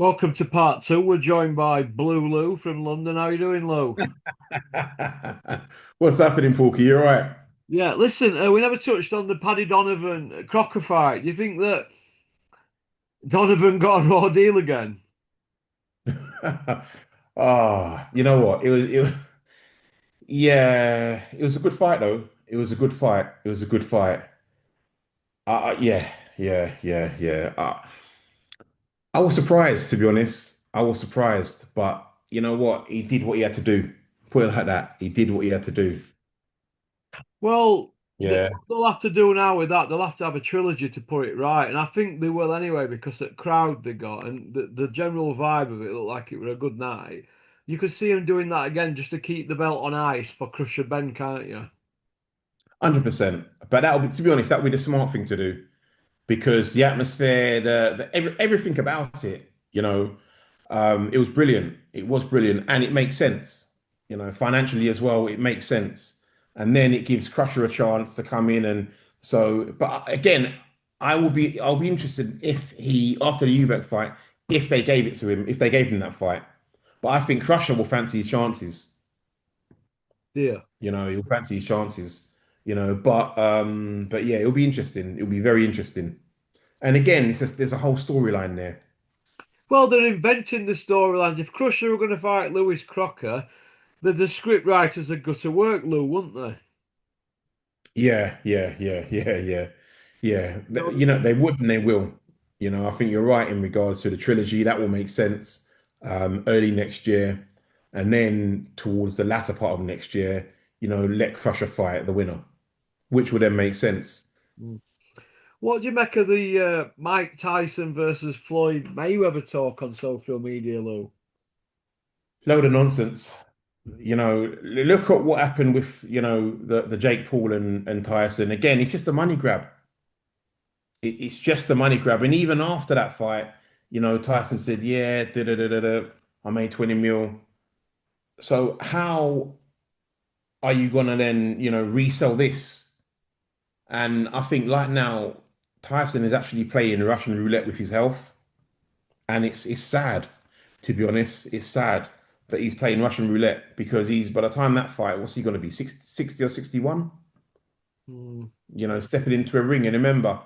Welcome to part two. We're joined by Blue Lou from London. How you doing, Lou? What's happening, Porky? You all right? Yeah, listen, we never touched on the Paddy Donovan Crocker fight. Do you think that Donovan got a raw deal again? You know what? Yeah, it was a good fight though. It was a good fight. It was a good fight. Yeah, yeah. I was surprised, to be honest. I was surprised, but you know what? He did what he had to do. Put it like that. He did what he had to do. Well, Yeah, what they'll have to do now with that, they'll have to have a trilogy to put it right. And I think they will anyway, because the crowd they got and the general vibe of it looked like it was a good night. You could see him doing that again just to keep the belt on ice for Crusher Ben, can't you? 100%. But to be honest, that would be the smart thing to do because the atmosphere, everything about it, it was brilliant. It was brilliant, and it makes sense. Financially as well, it makes sense. And then it gives Crusher a chance to come in, and so. But again, I'll be interested if he after the Eubank fight, if they gave it to him, if they gave him that fight. But I think Crusher will fancy his chances. Yeah. He'll fancy his chances. But yeah, it'll be interesting. It'll be very interesting. And again, it's just there's a whole storyline there. Well, they're inventing the storylines. If Crusher were going to fight Lewis Crocker, the script writers would go to work, Lou, wouldn't they? Yeah. So, They would and they will. I think you're right in regards to the trilogy. That will make sense early next year. And then towards the latter part of next year, let Crusher fight the winner, which would then make sense. mm. What do you make of the Mike Tyson versus Floyd Mayweather talk on social media, Lou? Load of nonsense. Look at what happened with, the Jake Paul and Tyson. Again, it's just a money grab. It's just a money grab. And even after that fight, Tyson said, yeah, I made 20 mil. So how are you gonna then, resell this? And I think right now, Tyson is actually playing Russian roulette with his health. And it's sad, to be honest. It's sad that he's playing Russian roulette because he's by the time that fight, what's he gonna be? 60 or 61? Mm. Stepping into a ring. And remember,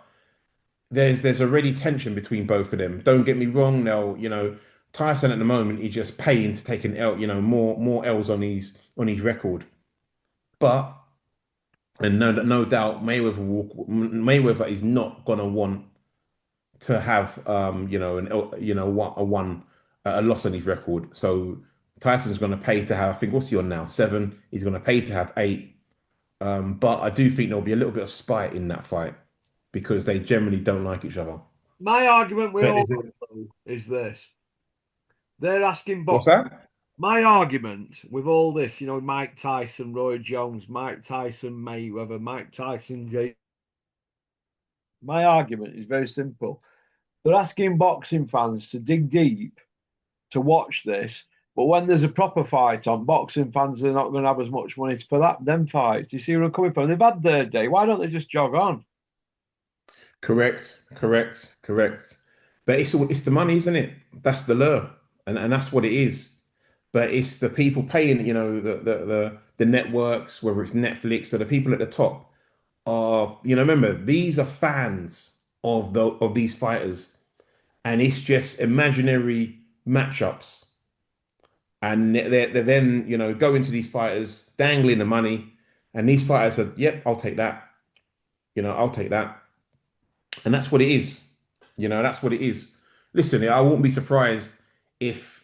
there's already tension between both of them. Don't get me wrong. Now, Tyson at the moment he's just paying to take an L, more L's on his record. But and no doubt Mayweather is not gonna want to have a one a loss on his record. So Tyson's gonna pay to have I think what's he on now? 7. He's gonna pay to have 8. But I do think there'll be a little bit of spite in that fight because they generally don't like each other. My argument with But all is that, it Lou, is this. They're asking what's box. that? My argument with all this, Mike Tyson, Roy Jones, Mike Tyson, Mayweather, Mike Tyson, Jay. My argument is very simple. They're asking boxing fans to dig deep to watch this. But when there's a proper fight on, boxing fans are not going to have as much money for them fights. You see where I'm coming from? They've had their day. Why don't they just jog on? Correct. But it's the money, isn't it? That's the lure, and that's what it is. But it's the people paying, the networks, whether it's Netflix or the people at the top are, remember these are fans of these fighters, and it's just imaginary matchups, and they're then go into these fighters dangling the money, and these fighters are, yep, I'll take that, I'll take that. And that's what it is. That's what it is. Listen, I won't be surprised if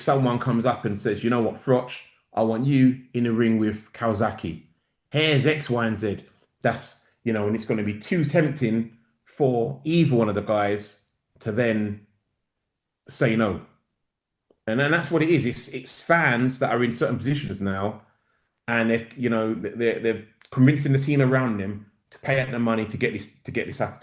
someone comes up and says, you know what, Froch, I want you in the ring with Kawasaki. Here's X, Y, and Z. That's, and it's going to be too tempting for either one of the guys to then say no. And then that's what it is. It's fans that are in certain positions now, and they're convincing the team around them to pay out the money to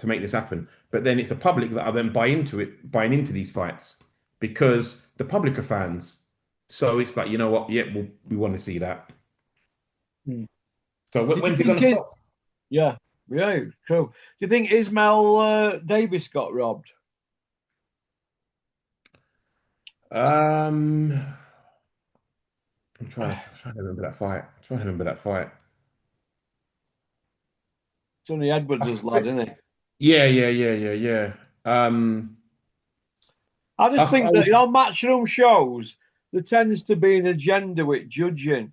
make this happen. But then it's the public that are then buying into these fights because the public are fans. So it's like, you know what? Yeah, we want to see that. Hmm. So Did you when's it going think to it? stop? Yeah, yeah, true. Do you think Ismail Davis got robbed? Um, I'm trying to remember that fight. I'm trying to remember that fight. Sonny I Edwards' lad, thi- isn't it? yeah, yeah, yeah, yeah, yeah. Um, I just I think that was, matchroom shows there tends to be an agenda with judging.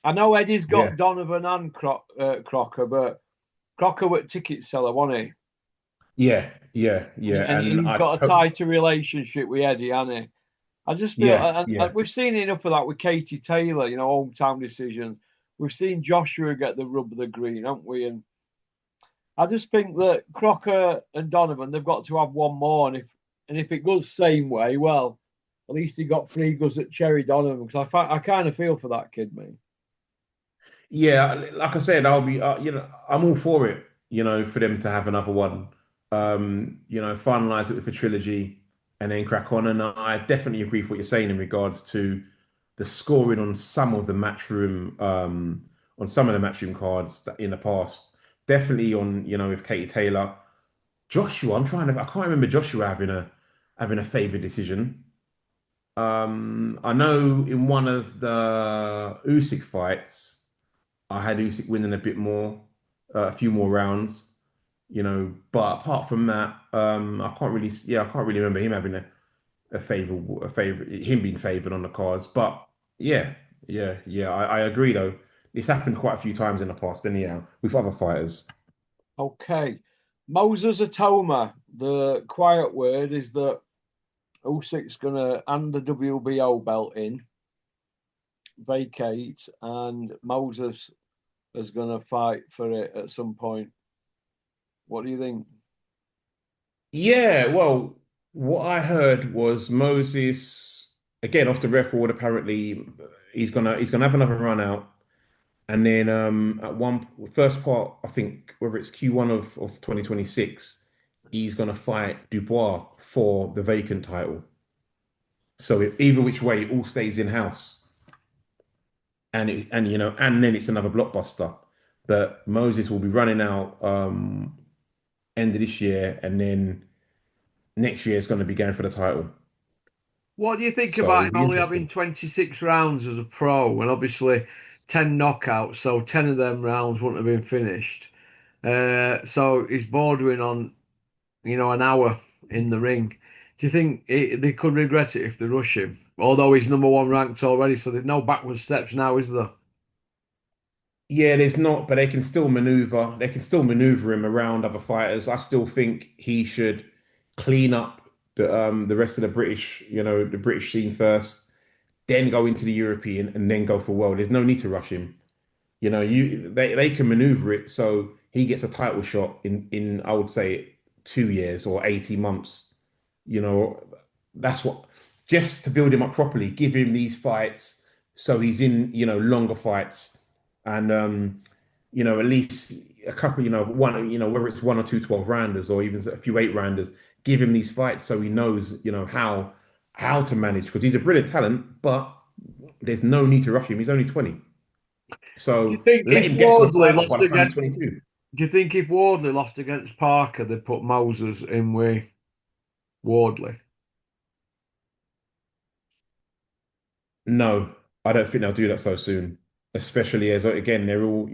I know Eddie's yeah, got Donovan and Crocker, but Crocker was ticket seller, wasn't he? yeah, yeah, yeah, And and he's got a tighter relationship with Eddie, hasn't he? I just feel, yeah, and yeah. we've seen enough of that with Katie Taylor, hometown decisions. We've seen Joshua get the rub of the green, haven't we? And I just think that Crocker and Donovan, they've got to have one more. And if it goes same way, well, at least he got three goes at Cherry Donovan because I kind of feel for that kid, mate. Yeah, like I said, I'll be, I'm all for it, for them to have another one, finalize it with a trilogy and then crack on. And I definitely agree with what you're saying in regards to the scoring on some of the matchroom cards that in the past. Definitely on, with Katie Taylor. Joshua, I can't remember Joshua having a favorite decision. I know in one of the Usyk fights. I had Usyk winning a bit more, a few more rounds, But apart from that, I can't really remember him having him being favored on the cards. But yeah, yeah, I agree though. It's happened quite a few times in the past, anyhow, with other fighters. Okay. Moses Atoma, the quiet word is that Usyk's going to hand the WBO belt in, vacate, and Moses is going to fight for it at some point. What do you think? Yeah, well, what I heard was Moses again off the record. Apparently, he's gonna have another run out. And then at one first part, I think whether it's Q1 of 2026, he's gonna fight Dubois for the vacant title. So either which way, it all stays in house, and then it's another blockbuster. But Moses will be running out end of this year, and then next year is going to be going for the title. What do you think So about it'll him be only having interesting. 26 rounds as a pro and obviously 10 knockouts, so 10 of them rounds wouldn't have been finished. So he's bordering on, an hour in the ring. Do you think they could regret it if they rush him? Although he's number one ranked already, so there's no backward steps now, is there? Yeah, there's not, but they can still maneuver. They can still maneuver him around other fighters. I still think he should clean up the rest of the British scene first, then go into the European, and then go for world. There's no need to rush him. They can maneuver it so he gets a title shot in I would say 2 years or 18 months. You know, that's what just to build him up properly, give him these fights so he's in, longer fights and at least a couple, one, whether it's one or two 12 rounders or even a few 8 rounders, give him these fights so he knows, how to manage because he's a brilliant talent, but there's no need to rush him. He's only 20. Do you So think let if him get to a Wardley title by lost the time he's against 22. Do you think if Wardley lost against Parker, they'd put Moses in with Wardley? No, I don't think they'll do that so soon. Especially as again, they're all,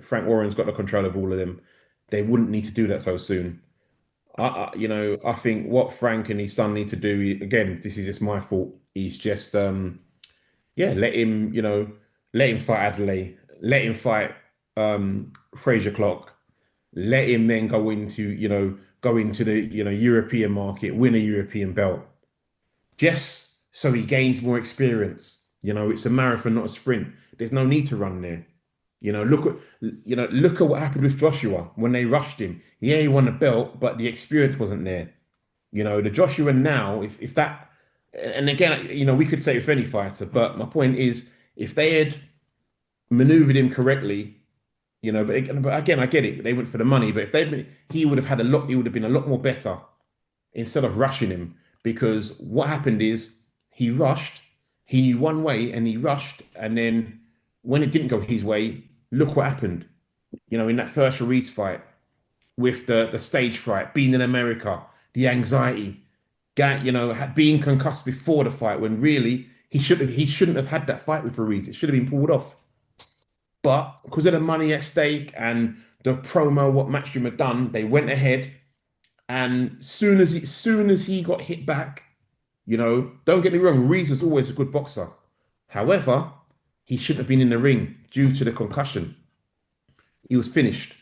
Frank Warren's got the control of all of them. They wouldn't need to do that so soon. I think what Frank and his son need to do, again, this is just my fault, is just yeah, let him fight Adelaide, let him fight Fraser Clark, let him then go into the European market, win a European belt just so he gains more experience. It's a marathon, not a sprint. There's no need to run there. Look at what happened with Joshua when they rushed him. Yeah, he won the belt, but the experience wasn't there. The Joshua now, if that, and again, we could say with any fighter, but my point is, if they had maneuvered him correctly, but again, I get it. They went for the money, but if they'd been, he would have had a lot. He would have been a lot more better instead of rushing him. Because what happened is he rushed, he knew one way and he rushed. And then when it didn't go his way, look what happened. In that first Reese fight with the stage fright, being in America, the anxiety. being concussed before the fight when really he shouldn't have had that fight with Ruiz. It should have been pulled off. But because of the money at stake and the promo what Matchroom had done, they went ahead. And soon as he got hit back, don't get me wrong, Ruiz was always a good boxer. However, he shouldn't have been in the ring due to the concussion. He was finished,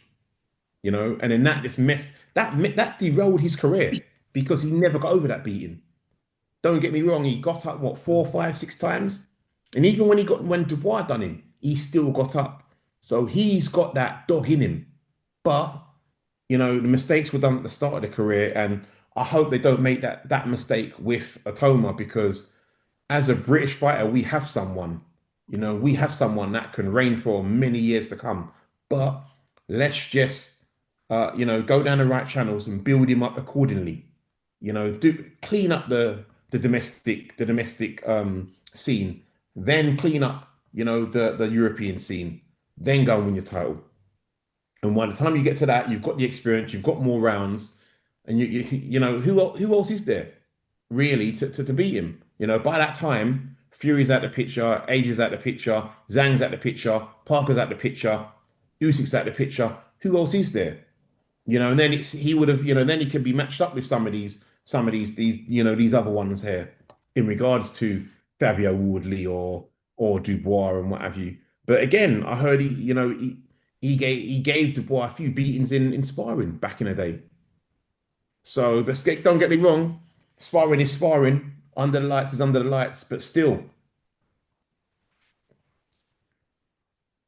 and then that just messed that derailed his career because he never got over that beating. Don't get me wrong, he got up what 4, 5, 6 times, and even when Dubois done him, he still got up. So he's got that dog in him. But the mistakes were done at the start of the career, and I hope they don't make that mistake with Atoma because as a British fighter, we have someone that can reign for many years to come. But let's just, go down the right channels and build him up accordingly. Do clean up the domestic scene, then clean up, the European scene, then go and win your title. And by the time you get to that, you've got the experience, you've got more rounds, and who else is there really to beat him? By that time, Fury's out the picture, Age's out the picture, Zhang's out the picture, Parker's out the picture, Usyk's out the picture. Who else is there? And then he would have, then he could be matched up with some of these other ones here in regards to Fabio Wardley or Dubois and what have you. But again, I heard he gave Dubois a few beatings in sparring back in the day. So don't get me wrong, sparring is sparring. Under the lights is under the lights, but still,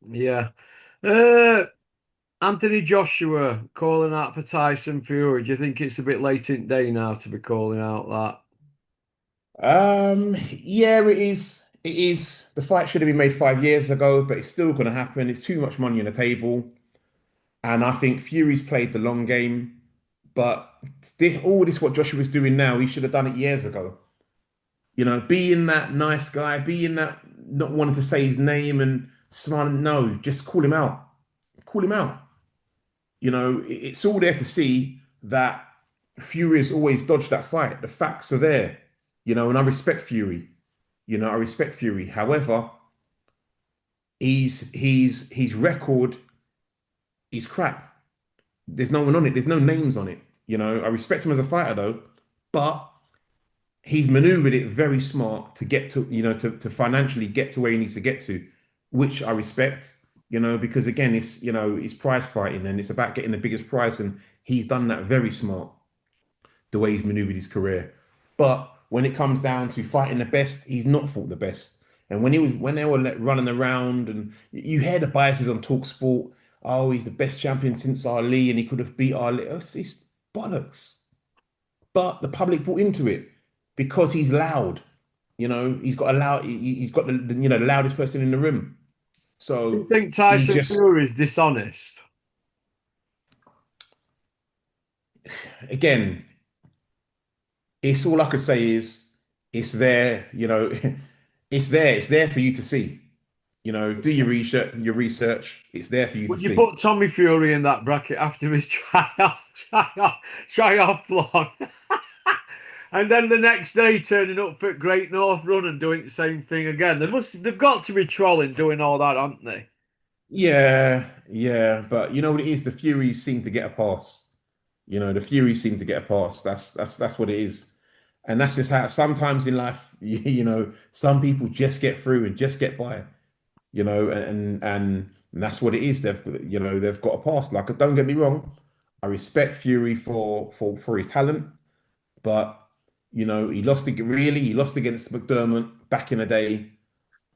Yeah. Uh, Anthony Joshua calling out for Tyson Fury. Do you think it's a bit late in the day now to be calling out that? yeah, it is. It is. The fight should have been made 5 years ago, but it's still going to happen. It's too much money on the table, and I think Fury's played the long game. But all this, what Joshua's doing now, he should have done it years ago. Being that nice guy, being that not wanting to say his name and smiling. No, just call him out. Call him out. It's all there to see that Fury has always dodged that fight. The facts are there, and I respect Fury. I respect Fury. However, his record is crap. There's no one on it. There's no names on it. I respect him as a fighter though, but he's maneuvered it very smart to get to, to financially get to where he needs to get to, which I respect, because again, it's prize fighting and it's about getting the biggest prize. And he's done that very smart, the way he's maneuvered his career. But when it comes down to fighting the best, he's not fought the best. And when they were running around and you hear the biases on Talk Sport, oh, he's the best champion since Ali and he could have beat Ali. It's bollocks. But the public bought into it because he's loud. He's got a loud. He's got the loudest person in the room. Do you So think he Tyson just Fury is dishonest? again, it's all I could say is it's there. It's there. It's there for you to see. Do your research. Your research. It's there for you to Would you see. put Tommy Fury in that bracket after his triathlon? And then the next day turning up for Great North Run and doing the same thing again. They've got to be trolling doing all that, aren't they? Yeah, yeah, but you know what it is? The Furies seem to get a pass. The Furies seem to get a pass. That's what it is. And that's just how sometimes in life, some people just get through and just get by, and that's what it is. They've got a pass. Like, don't get me wrong, I respect Fury for his talent, but he lost against McDermott back in the day.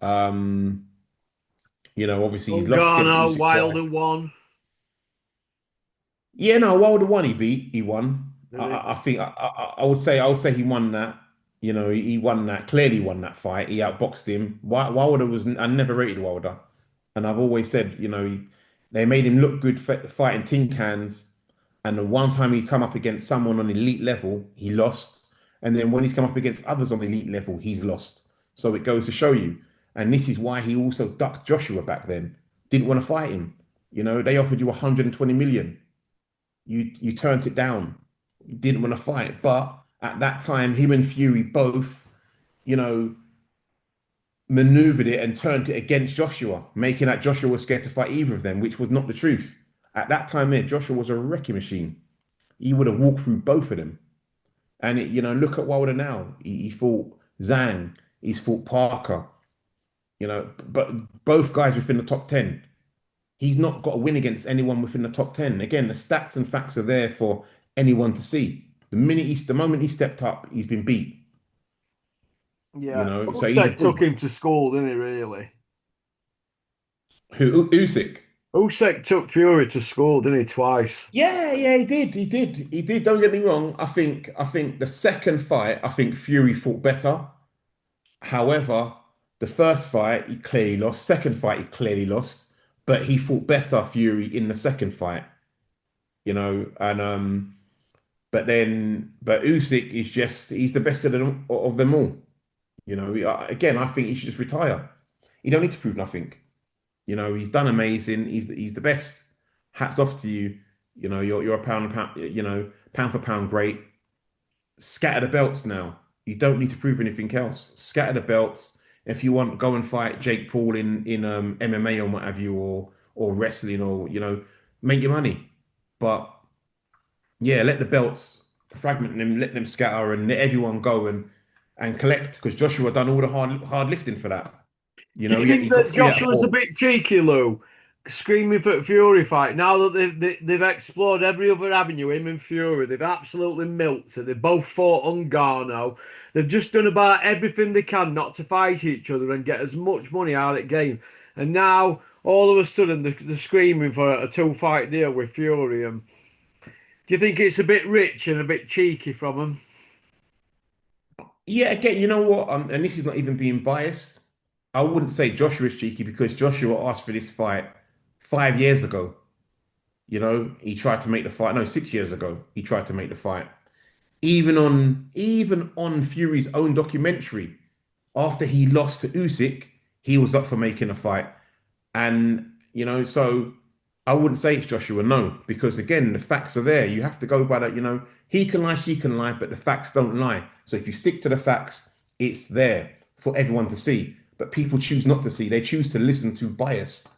Um, obviously he lost against Logano, Usyk Wilder twice. won. Yeah, no, Wilder won. He won. Did I he? think I would say he won that. He won that. Clearly won that fight. He outboxed him. Wilder was. I never rated Wilder, and I've always said, they made him look good fighting tin cans. And the one time he come up against someone on elite level, he lost. And then when he's come up against others on elite level, he's lost. So it goes to show you. And this is why he also ducked Joshua back then. Didn't want to fight him. They offered you 120 million. You turned it down. You didn't want to fight. But At that time, him and Fury both, you know, maneuvered it and turned it against Joshua, making that Joshua was scared to fight either of them, which was not the truth. At that time, there, Joshua was a wrecking machine. He would have walked through both of them. And look at Wilder now. He fought Zhang. He's fought Parker. But both guys within the top 10. He's not got a win against anyone within the top 10. Again, the stats and facts are there for anyone to see. The moment he stepped up, he's been beat. Yeah. So he's a Usyk took brute. him to school, didn't he, really? Who Usyk? Usyk took Fury to school, didn't he, twice? Yeah, yeah, he did. Don't get me wrong. I think the second fight, I think Fury fought better. However, the first fight he clearly lost. Second fight he clearly lost, but he fought better Fury in the second fight. And but Usyk is just he's the best of them all. Again, I think he should just retire. He don't need to prove nothing. He's done amazing. He's the best. Hats off to you. You're a pound and pound. Pound for pound great. Scatter the belts now. You don't need to prove anything else. Scatter the belts. If you want, go and fight Jake Paul in MMA or what have you, or wrestling, or make your money. But yeah, let the belts fragment them, let them scatter, and let everyone go and collect. Because Joshua done all the hard lifting for that. Do you He think got that three out of Joshua's a four. bit cheeky, Lou? Screaming for a Fury fight now that they've explored every other avenue, him and Fury. They've absolutely milked it. They've both fought on Garno. They've just done about everything they can not to fight each other and get as much money out of the game. And now, all of a sudden, they're screaming for a two-fight deal with Fury. And do you think it's a bit rich and a bit cheeky from them? Yeah, again, you know what? And this is not even being biased. I wouldn't say Joshua's cheeky because Joshua asked for this fight 5 years ago. He tried to make the fight. No, 6 years ago, he tried to make the fight. Even on Fury's own documentary, after he lost to Usyk, he was up for making a fight. And so I wouldn't say it's Joshua, no, because again, the facts are there. You have to go by that. He can lie, she can lie, but the facts don't lie. So if you stick to the facts, it's there for everyone to see. But people choose not to see. They choose to listen to biased.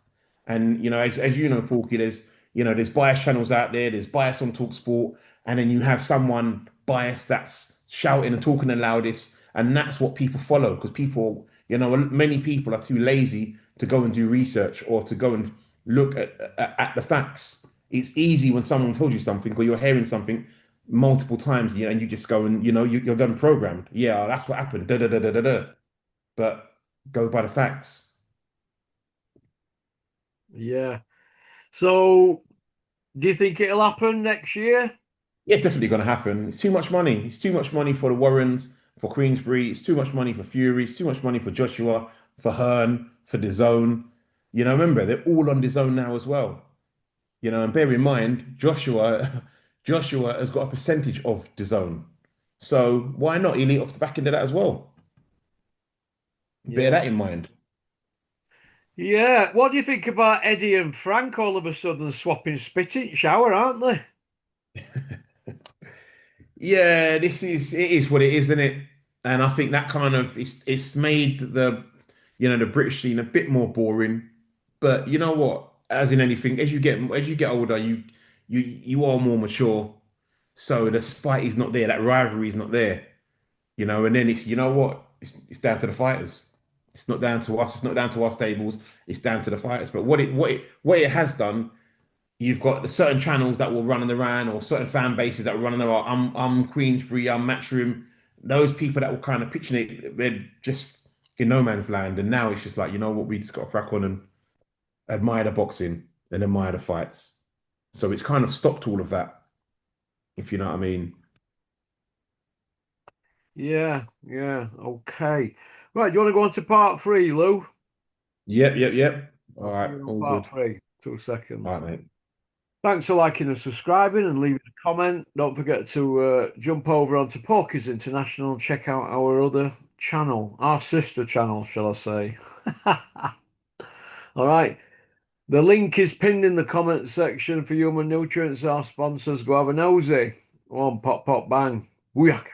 And as you know, Porky, there's bias channels out there. There's bias on Talksport, and then you have someone biased that's shouting and talking the loudest, and that's what people follow because many people are too lazy to go and do research or to go and look at the facts. It's easy when someone told you something or you're hearing something multiple times, and you just go and you're then programmed. Yeah, that's what happened. Da da da da da da. But go by the facts. Yeah. So, do you think it'll happen next year? Yeah, it's definitely going to happen. It's too much money. It's too much money for the Warrens, for Queensbury. It's too much money for Fury. It's too much money for Joshua, for Hearn, for DAZN. Remember, they're all on DAZN now as well. And bear in mind, Joshua, Joshua has got a percentage of DAZN. So why not elite off the back end of that as well? Bear Yeah. that in mind. Yeah. What do you think about Eddie and Frank all of a sudden swapping spit in shower, aren't they? Yeah, it is what it is, isn't it? And I think that kind of it's made the British scene a bit more boring. But you know what? As in anything, as you get older, you are more mature. So the spite is not there, that rivalry is not there. And then it's what? It's down to the fighters. It's not down to us, it's not down to our stables, it's down to the fighters. But what it has done, you've got the certain channels that will run on the ran or certain fan bases that will run on the I'm Queensbury, I'm Matchroom. Those people that will kind of pitching it, they're just in no man's land. And now it's just like, what, we just got to crack on and admire the boxing and admire the fights. So it's kind of stopped all of that, if you know what I mean. Yeah. Yeah. Okay. Right. Do you want to go on to part three, Lou? Yep, yep, yep. All I'll see right, you on all part good. three. Two All seconds. right, mate. Thanks for liking and subscribing and leaving a comment. Don't forget to jump over onto Porky's International and check out our other channel, our sister channel, shall I say. All right. The link is pinned in the comment section for Human Nutrients, our sponsors. Go have a nosy. Go on, pop, pop, bang. Booyaka.